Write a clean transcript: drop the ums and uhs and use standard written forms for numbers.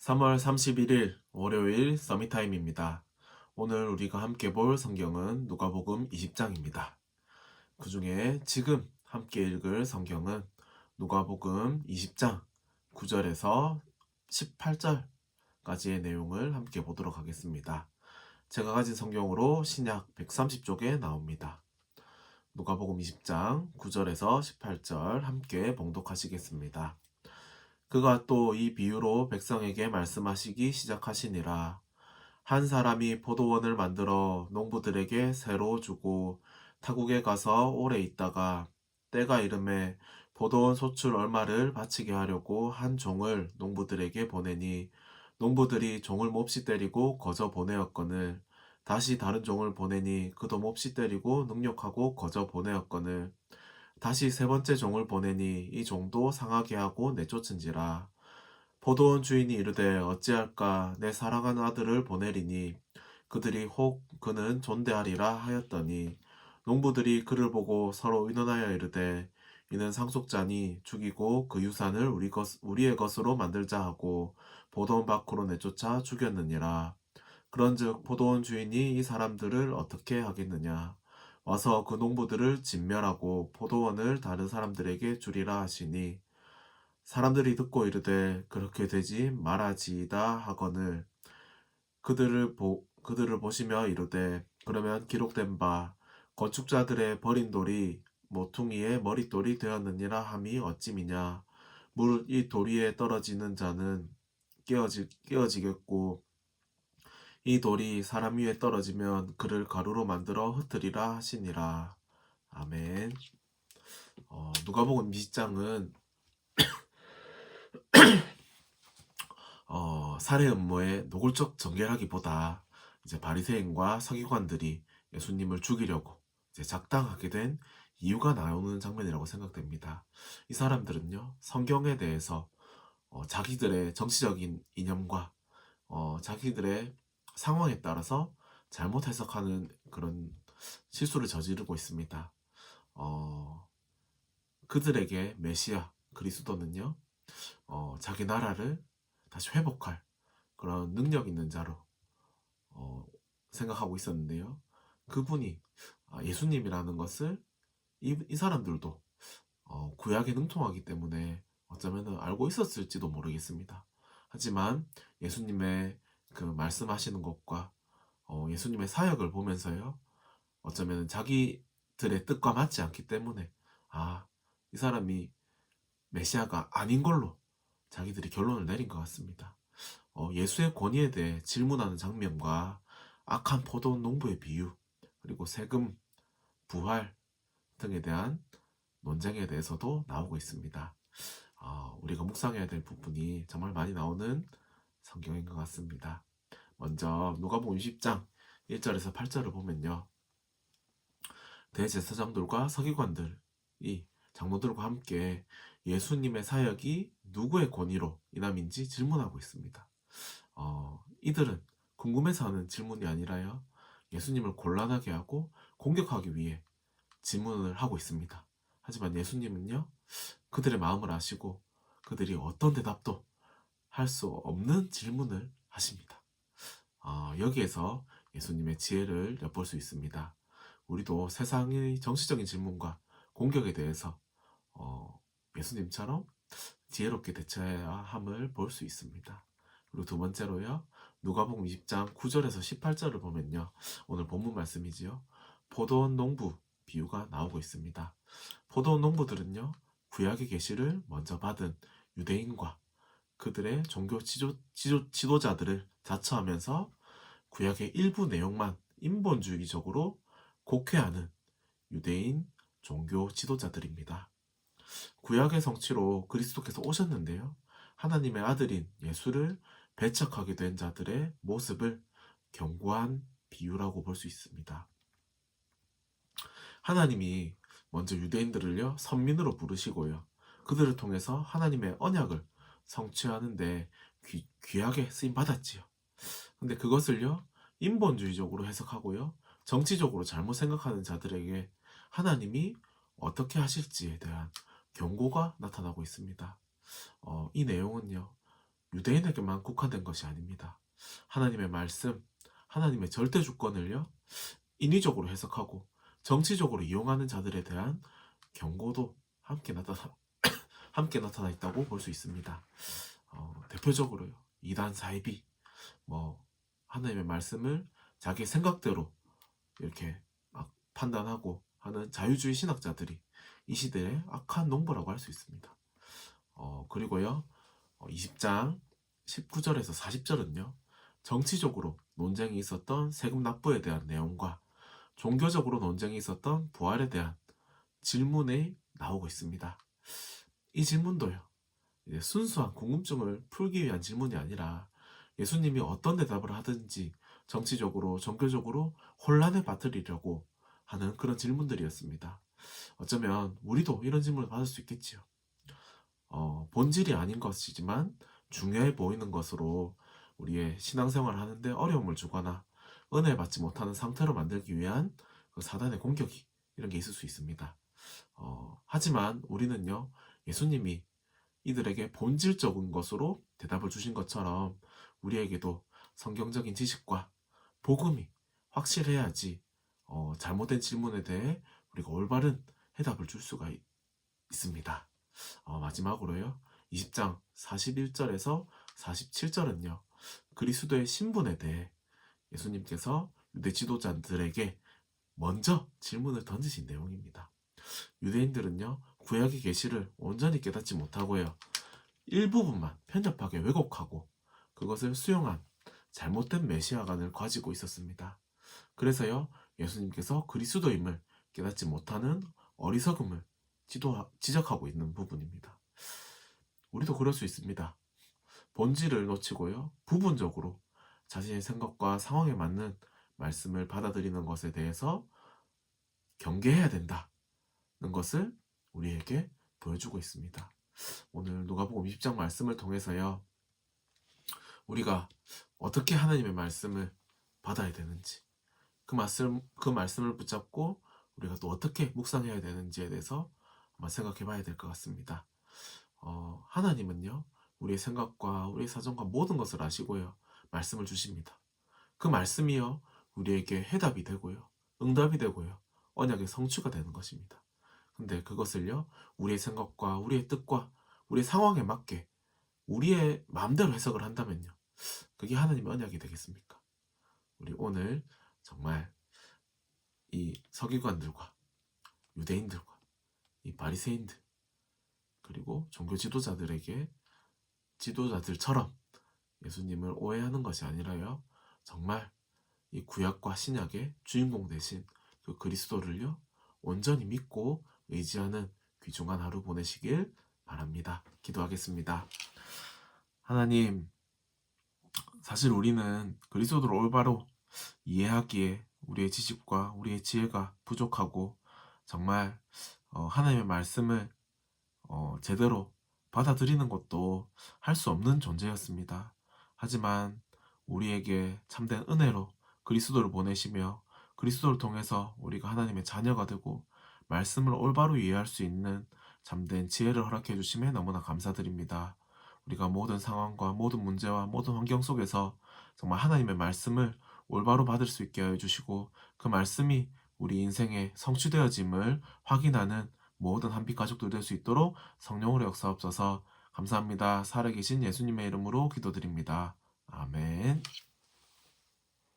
3월 31일 월요일 서밋타임입니다. 오늘 우리가 함께 볼 성경은 누가복음 20장입니다. 그 중에 지금 함께 읽을 성경은 누가복음 20장 9절에서 18절까지의 내용을 함께 보도록 하겠습니다. 제가 가진 성경으로 신약 130쪽에 나옵니다. 누가복음 20장 9절에서 18절 함께 봉독하시겠습니다. 그가 또 이 비유로 백성에게 말씀하시기 시작하시니라. 한 사람이 포도원을 만들어 농부들에게 새로 주고 타국에 가서 오래 있다가 때가 이름에 포도원 소출 얼마를 바치게 하려고 한 종을 농부들에게 보내니 농부들이 종을 몹시 때리고 거저 보내었거늘 다시 다른 종을 보내니 그도 몹시 때리고 능욕하고 거저 보내었거늘 다시 세 번째 종을 보내니 이 종도 상하게 하고 내쫓은지라. 포도원 주인이 이르되 어찌할까 내 사랑하는 아들을 보내리니 그들이 혹 그는 존대하리라 하였더니 농부들이 그를 보고 서로 의논하여 이르되 이는 상속자니 죽이고 그 유산을 우리의 것으로 만들자 하고 포도원 밖으로 내쫓아 죽였느니라. 그런즉 포도원 주인이 이 사람들을 어떻게 하겠느냐. 와서 그 농부들을 진멸하고 포도원을 다른 사람들에게 주리라 하시니 사람들이 듣고 이르되 그렇게 되지 말아지이다 하거늘 그들을 보시며 이르되 그러면 기록된 바 건축자들의 버린 돌이 모퉁이의 머릿돌이 되었느니라 함이 어찌미냐. 무릇 이 도리에 떨어지는 자는 깨어지겠고 이 돌이 사람 위에 떨어지면 그를 가루로 만들어 흩으리라 하시니라. 아멘. 누가복음 20장은 살해 음모의 노골적 전개라기보다 이제 바리새인과 서기관들이 예수님을 죽이려고 이제 작당하게 된 이유가 나오는 장면이라고 생각됩니다. 이 사람들은요, 성경에 대해서 자기들의 정치적인 이념과 자기들의 상황에 따라서 잘못 해석하는 그런 실수를 저지르고 있습니다. 그들에게 메시아 그리스도는요, 자기 나라를 다시 회복할 그런 능력 있는 자로 어, 생각하고 있었는데요. 그분이 예수님이라는 것을 이 사람들도 구약에 능통하기 때문에 어쩌면 알고 있었을지도 모르겠습니다. 하지만 예수님의 그 말씀하시는 것과 예수님의 사역을 보면서요, 어쩌면 자기들의 뜻과 맞지 않기 때문에 이 사람이 메시아가 아닌 걸로 자기들이 결론을 내린 것 같습니다. 예수의 권위에 대해 질문하는 장면과 악한 포도원 농부의 비유, 그리고 세금, 부활 등에 대한 논쟁에 대해서도 나오고 있습니다. 우리가 묵상해야 될 부분이 정말 많이 나오는 성경인 것 같습니다. 먼저 누가복음 20장 1절에서 8절을 보면요. 대제사장들과 서기관들이 장로들과 함께 예수님의 사역이 누구의 권위로 이남인지 질문하고 있습니다. 이들은 궁금해서 하는 질문이 아니라요, 예수님을 곤란하게 하고 공격하기 위해 질문을 하고 있습니다. 하지만 예수님은요, 그들의 마음을 아시고 그들이 어떤 대답도 할 수 없는 질문을 하십니다. 여기에서 예수님의 지혜를 엿볼 수 있습니다. 우리도 세상의 정치적인 질문과 공격에 대해서 예수님처럼 지혜롭게 대처해야 함을 볼 수 있습니다. 그리고 두 번째로요, 누가복음 20장 9절에서 18절을 보면요, 오늘 본문 말씀이지요, 포도원 농부 비유가 나오고 있습니다. 포도원 농부들은요, 구약의 계시를 먼저 받은 유대인과 그들의 종교 지도자들을 자처하면서 구약의 일부 내용만 인본주의적으로 곡해하는 유대인 종교 지도자들입니다. 구약의 성취로 그리스도께서 오셨는데요, 하나님의 아들인 예수를 배척하게 된 자들의 모습을 경고한 비유라고 볼 수 있습니다. 하나님이 먼저 유대인들을요, 선민으로 부르시고요, 그들을 통해서 하나님의 언약을 성취하는데 귀하게 쓰임 받았지요. 근데 그것을요, 인본주의적으로 해석하고요, 정치적으로 잘못 생각하는 자들에게 하나님이 어떻게 하실지에 대한 경고가 나타나고 있습니다. 이 내용은요, 유대인에게만 국한된 것이 아닙니다. 하나님의 말씀, 하나님의 절대 주권을요, 인위적으로 해석하고 정치적으로 이용하는 자들에 대한 경고도 함께 나타나 있다고 볼 수 있습니다. 대표적으로요, 이단 사이비, 뭐 하나님의 말씀을 자기 생각대로 이렇게 막 판단하고 하는 자유주의 신학자들이 이 시대의 악한 농부라고 할 수 있습니다. 그리고요, 20장 19절에서 40절은요, 정치적으로 논쟁이 있었던 세금 납부에 대한 내용과 종교적으로 논쟁이 있었던 부활에 대한 질문이 나오고 있습니다. 이 질문도요, 이제 순수한 궁금증을 풀기 위한 질문이 아니라 예수님이 어떤 대답을 하든지 정치적으로, 종교적으로 혼란에 빠뜨리려고 하는 그런 질문들이었습니다. 어쩌면 우리도 이런 질문을 받을 수 있겠지요. 본질이 아닌 것이지만 중요해 보이는 것으로 우리의 신앙생활을 하는데 어려움을 주거나 은혜 받지 못하는 상태로 만들기 위한 그 사단의 공격이 이런 게 있을 수 있습니다. 하지만 우리는요, 예수님이 이들에게 본질적인 것으로 대답을 주신 것처럼 우리에게도 성경적인 지식과 복음이 확실해야지 잘못된 질문에 대해 우리가 올바른 해답을 줄 수가 있습니다. 마지막으로요, 20장 41절에서 47절은요, 그리스도의 신분에 대해 예수님께서 유대 지도자들에게 먼저 질문을 던지신 내용입니다. 유대인들은요, 구약의 계시를 온전히 깨닫지 못하고요, 일부분만 편협하게 왜곡하고 그것을 수용한 잘못된 메시아관을 가지고 있었습니다. 그래서요, 예수님께서 그리스도임을 깨닫지 못하는 어리석음을 지적하고 있는 부분입니다. 우리도 그럴 수 있습니다. 본질을 놓치고요, 부분적으로 자신의 생각과 상황에 맞는 말씀을 받아들이는 것에 대해서 경계해야 된다는 것을 우리에게 보여주고 있습니다. 오늘 누가복음 20장 말씀을 통해서요, 우리가 어떻게 하나님의 말씀을 받아야 되는지, 그 말씀을 붙잡고 우리가 또 어떻게 묵상해야 되는지에 대해서 한번 생각해 봐야 될 것 같습니다. 하나님은요, 우리의 생각과 우리의 사정과 모든 것을 아시고요, 말씀을 주십니다. 그 말씀이요, 우리에게 해답이 되고요, 응답이 되고요, 언약의 성취가 되는 것입니다. 근데 그것을요, 우리의 생각과 우리의 뜻과 우리의 상황에 맞게 우리의 마음대로 해석을 한다면요, 그게 하나님의 언약이 되겠습니까? 우리 오늘 정말 이 서기관들과 유대인들과 이 바리새인들, 그리고 종교 지도자들처럼 예수님을 오해하는 것이 아니라요, 정말 이 구약과 신약의 주인공 되신 그 그리스도를요, 온전히 믿고 의지하는 귀중한 하루 보내시길 바랍니다. 기도하겠습니다. 하나님, 사실 우리는 그리스도를 올바로 이해하기에 우리의 지식과 우리의 지혜가 부족하고 정말 하나님의 말씀을 제대로 받아들이는 것도 할 수 없는 존재였습니다. 하지만 우리에게 참된 은혜로 그리스도를 보내시며 그리스도를 통해서 우리가 하나님의 자녀가 되고 말씀을 올바로 이해할 수 있는 참된 지혜를 허락해 주심에 너무나 감사드립니다. 우리가 모든 상황과 모든 문제와 모든 환경 속에서 정말 하나님의 말씀을 올바로 받을 수 있게 하여 주시고 그 말씀이 우리 인생에 성취되어짐을 확인하는 모든 한빛 가족들 될 수 있도록 성령으로 역사옵소서. 감사합니다. 살아계신 예수님의 이름으로 기도드립니다. 아멘.